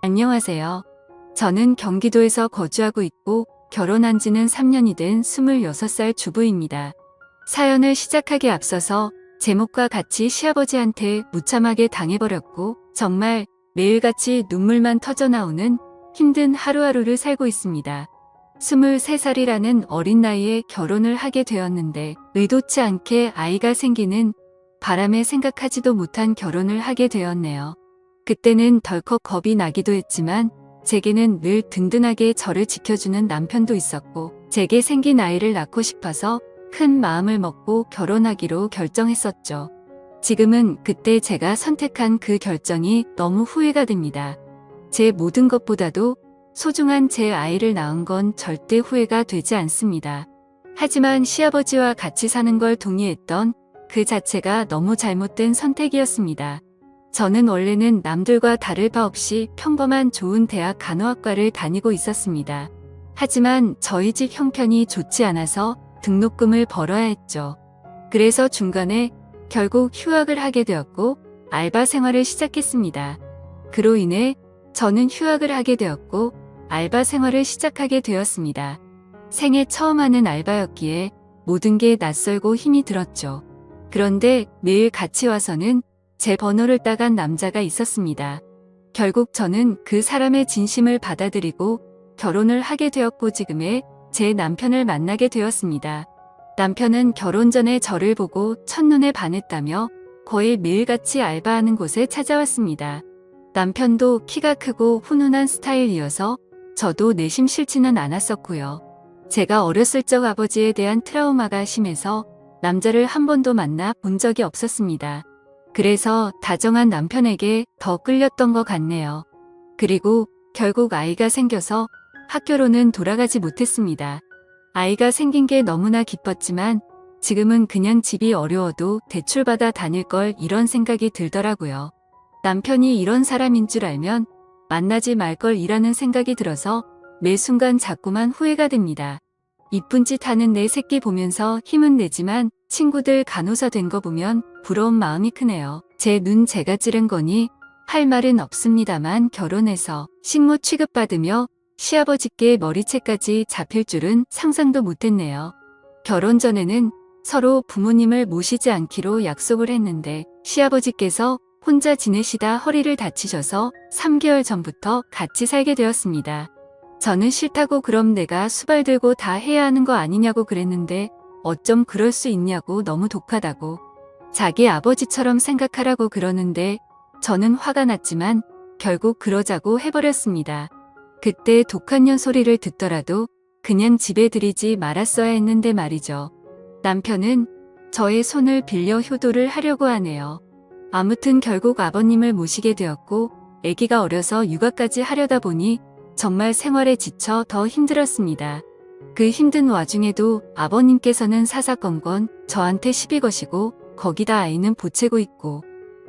안녕하세요. 저는 경기도에서 거주하고 있고 결혼한 지는 3년이 된 26살 주부입니다. 사연을 시작하기에 앞서서 제목과 같이 시아버지한테 무참하게 당해버렸고 정말 매일같이 눈물만 터져나오는 힘든 하루하루를 살고 있습니다. 23살이라는 어린 나이에 결혼을 하게 되었는데 의도치 않게 아이가 생기는 바람에 생각하지도 못한 결혼을 하게 되었네요. 그때는 덜컥 겁이 나기도 했지만 제게는 늘 든든하게 저를 지켜주는 남편도 있었고 제게 생긴 아이를 낳고 싶어서 큰 마음을 먹고 결혼하기로 결정했었죠. 지금은 그때 제가 선택한 그 결정이 너무 후회가 됩니다. 제 모든 것보다도 소중한 제 아이를 낳은 건 절대 후회가 되지 않습니다. 하지만 시아버지와 같이 사는 걸 동의했던 그 자체가 너무 잘못된 선택이었습니다. 저는 원래는 남들과 다를 바 없이 평범한 좋은 대학 간호학과를 다니고 있었습니다. 하지만 저희 집 형편이 좋지 않아서 등록금을 벌어야 했죠. 그래서 중간에 결국 휴학을 하게 되었고 알바 생활을 시작했습니다. 그로 인해 저는 휴학을 하게 되었고 알바 생활을 시작하게 되었습니다. 생애 처음 하는 알바였기에 모든 게 낯설고 힘이 들었죠. 그런데 매일 같이 와서는 제 번호를 따간 남자가 있었습니다. 결국 저는 그 사람의 진심을 받아들이고 결혼을 하게 되었고 지금의 제 남편을 만나게 되었습니다. 남편은 결혼 전에 저를 보고 첫눈에 반했다며 거의 매일같이 알바하는 곳에 찾아왔습니다. 남편도 키가 크고 훈훈한 스타일이어서 저도 내심 싫지는 않았었고요. 제가 어렸을 적 아버지에 대한 트라우마가 심해서 남자를 한 번도 만나 본 적이 없었습니다. 그래서 다정한 남편에게 더 끌렸던 것 같네요. 그리고 결국 아이가 생겨서 학교로는 돌아가지 못했습니다. 아이가 생긴 게 너무나 기뻤지만 지금은 그냥 집이 어려워도 대출받아 다닐 걸 이런 생각이 들더라고요. 남편이 이런 사람인 줄 알면 만나지 말 걸 이라는 생각이 들어서 매 순간 자꾸만 후회가 됩니다. 이쁜 짓 하는 내 새끼 보면서 힘은 내지만 친구들 간호사 된 거 보면 부러운 마음이 크네요. 제 눈 제가 찌른 거니 할 말은 없습니다만 결혼해서 식모 취급받으며 시아버지께 머리채까지 잡힐 줄은 상상도 못했네요. 결혼 전에는 서로 부모님을 모시지 않기로 약속을 했는데 시아버지께서 혼자 지내시다 허리를 다치셔서 3개월 전부터 같이 살게 되었습니다. 저는 싫다고 그럼 내가 수발 들고 다 해야 하는 거 아니냐고 그랬는데 어쩜 그럴 수 있냐고 너무 독하다고 자기 아버지처럼 생각하라고 그러는데 저는 화가 났지만 결국 그러자고 해버렸습니다. 그때 독한 년 소리를 듣더라도 그냥 집에 들이지 말았어야 했는데 말이죠. 남편은 저의 손을 빌려 효도를 하려고 하네요. 아무튼 결국 아버님을 모시게 되었고 아기가 어려서 육아까지 하려다 보니 정말 생활에 지쳐 더 힘들었습니다. 그 힘든 와중에도 아버님께서는 사사건건 저한테 시비 거시고 거기다 아이는 보채고 있고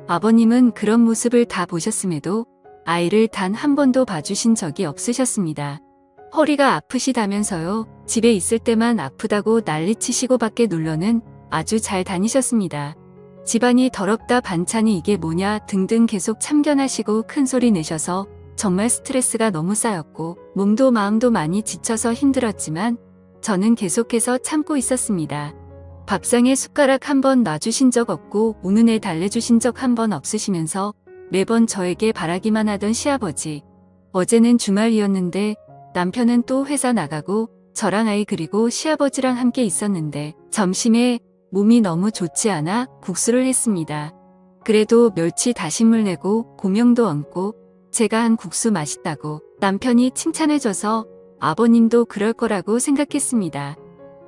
아버님은 그런 모습을 다 보셨음에도 아이를 단 한 번도 봐주신 적이 없으셨습니다. 허리가 아프시다면서요. 집에 있을 때만 아프다고 난리치시고 밖에 놀러는 아주 잘 다니셨습니다. 집안이 더럽다 반찬이 이게 뭐냐 등등 계속 참견하시고 큰소리 내셔서 정말 스트레스가 너무 쌓였고 몸도 마음도 많이 지쳐서 힘들었지만 저는 계속해서 참고 있었습니다. 밥상에 숟가락 한 번 놔주신 적 없고 우는 애 달래주신 적 한 번 없으시면서 매번 저에게 바라기만 하던 시아버지. 어제는 주말이었는데 남편은 또 회사 나가고 저랑 아이 그리고 시아버지랑 함께 있었는데 점심에 몸이 너무 좋지 않아 국수를 했습니다. 그래도 멸치 다시물 내고 고명도 얹고 제가 한 국수 맛있다고 남편이 칭찬해줘서 아버님도 그럴 거라고 생각했습니다.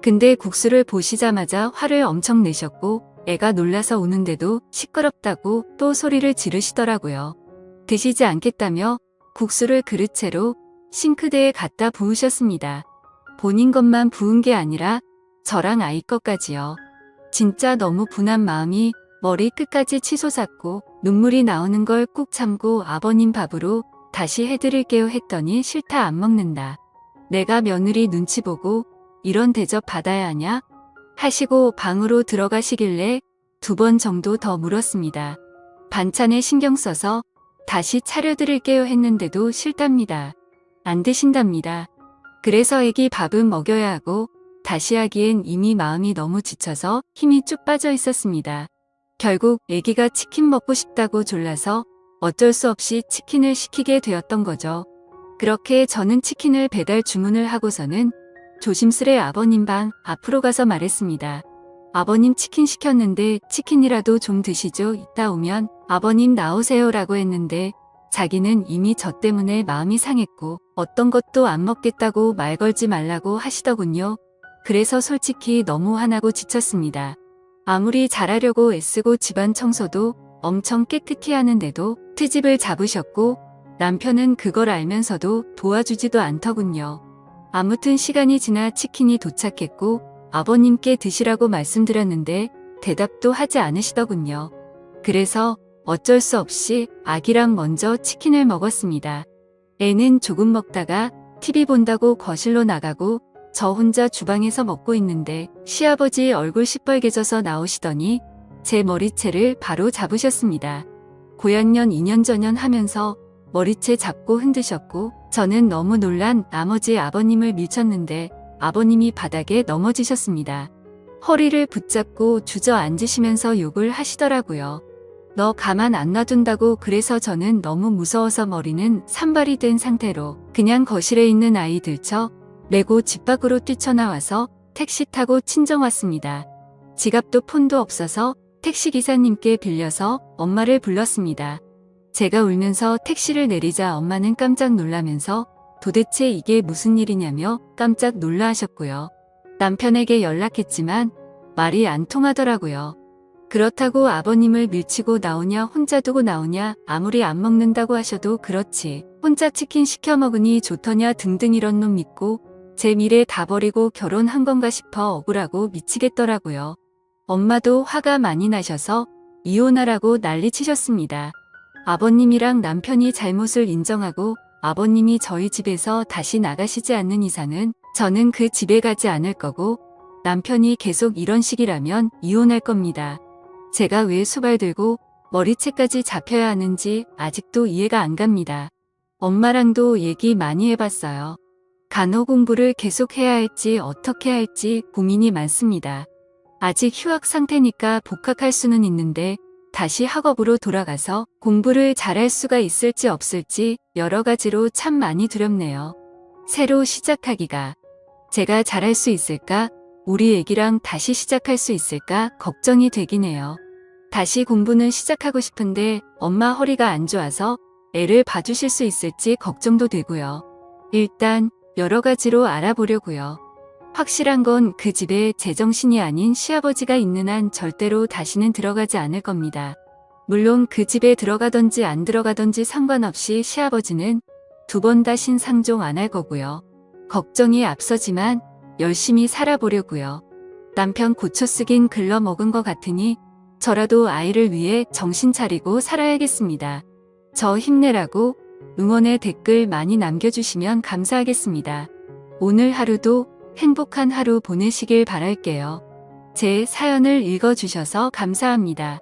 근데 국수를 보시자마자 화를 엄청 내셨고 애가 놀라서 우는데도 시끄럽다고 또 소리를 지르시더라고요. 드시지 않겠다며 국수를 그릇채로 싱크대에 갖다 부으셨습니다. 본인 것만 부은 게 아니라 저랑 아이 것까지요. 진짜 너무 분한 마음이 머리 끝까지 치솟았고 눈물이 나오는 걸 꾹 참고 아버님 밥으로 다시 해드릴게요 했더니 싫다 안 먹는다. 내가 며느리 눈치 보고 이런 대접 받아야 하냐? 하시고 방으로 들어가시길래 2번 정도 더 물었습니다. 반찬에 신경 써서 다시 차려드릴게요 했는데도 싫답니다. 안 드신답니다. 그래서 애기 밥은 먹여야 하고 다시 하기엔 이미 마음이 너무 지쳐서 힘이 쭉 빠져 있었습니다. 결국 애기가 치킨 먹고 싶다고 졸라서 어쩔 수 없이 치킨을 시키게 되었던 거죠. 그렇게 저는 치킨을 배달 주문을 하고서는 조심스레 아버님 방 앞으로 가서 말했습니다. 아버님 치킨 시켰는데 치킨이라도 좀 드시죠. 이따 오면 아버님 나오세요 라고 했는데 자기는 이미 저 때문에 마음이 상했고 어떤 것도 안 먹겠다고 말 걸지 말라고 하시더군요. 그래서 솔직히 너무 화나고 지쳤습니다. 아무리 잘하려고 애쓰고 집안 청소도 엄청 깨끗이 하는데도 트집을 잡으셨고 남편은 그걸 알면서도 도와주지도 않더군요. 아무튼 시간이 지나 치킨이 도착했고 아버님께 드시라고 말씀드렸는데 대답도 하지 않으시더군요. 그래서 어쩔 수 없이 아기랑 먼저 치킨을 먹었습니다. 애는 조금 먹다가 TV 본다고 거실로 나가고 저 혼자 주방에서 먹고 있는데 시아버지 얼굴 시뻘개져서 나오시더니 제 머리채를 바로 잡으셨습니다. 고양년 2년 전년 하면서 머리채 잡고 흔드셨고 저는 너무 놀란 나머지 아버님을 밀쳤는데 아버님이 바닥에 넘어지셨습니다. 허리를 붙잡고 주저앉으시면서 욕을 하시더라고요. 너 가만 안 놔둔다고. 그래서 저는 너무 무서워서 머리는 산발이 된 상태로 그냥 거실에 있는 아이 들쳐 메고 집 밖으로 뛰쳐나와서 택시 타고 친정 왔습니다. 지갑도 폰도 없어서 택시기사님께 빌려서 엄마를 불렀습니다. 제가 울면서 택시를 내리자 엄마는 깜짝 놀라면서 도대체 이게 무슨 일이냐며 깜짝 놀라하셨고요. 남편에게 연락했지만 말이 안 통하더라고요. 그렇다고 아버님을 밀치고 나오냐 혼자 두고 나오냐 아무리 안 먹는다고 하셔도 그렇지 혼자 치킨 시켜 먹으니 좋더냐 등등 이런 놈 믿고 제 미래 다 버리고 결혼한 건가 싶어 억울하고 미치겠더라고요. 엄마도 화가 많이 나셔서 이혼하라고 난리치셨습니다. 아버님이랑 남편이 잘못을 인정하고 아버님이 저희 집에서 다시 나가시지 않는 이상은 저는 그 집에 가지 않을 거고 남편이 계속 이런 식이라면 이혼할 겁니다. 제가 왜 수발 들고 머리채까지 잡혀야 하는지 아직도 이해가 안 갑니다. 엄마랑도 얘기 많이 해봤어요. 간호 공부를 계속 해야 할지 어떻게 할지 고민이 많습니다. 아직 휴학 상태니까 복학할 수는 있는데 다시 학업으로 돌아가서 공부를 잘할 수가 있을지 없을지 여러 가지로 참 많이 두렵네요. 새로 시작하기가 제가 잘할 수 있을까? 우리 애기랑 다시 시작할 수 있을까? 걱정이 되긴 해요. 다시 공부는 시작하고 싶은데 엄마 허리가 안 좋아서 애를 봐주실 수 있을지 걱정도 되고요. 일단 여러 가지로 알아보려고요. 확실한 건 그 집에 제정신이 아닌 시아버지가 있는 한 절대로 다시는 들어가지 않을 겁니다. 물론 그 집에 들어가든지 안 들어가든지 상관없이 시아버지는 두 번 다신 상종 안 할 거고요. 걱정이 앞서지만 열심히 살아보려고요. 남편 고쳐쓰긴 글러먹은 것 같으니 저라도 아이를 위해 정신 차리고 살아야겠습니다. 저 힘내라고 응원의 댓글 많이 남겨주시면 감사하겠습니다. 오늘 하루도 행복한 하루 보내시길 바랄게요. 제 사연을 읽어주셔서 감사합니다.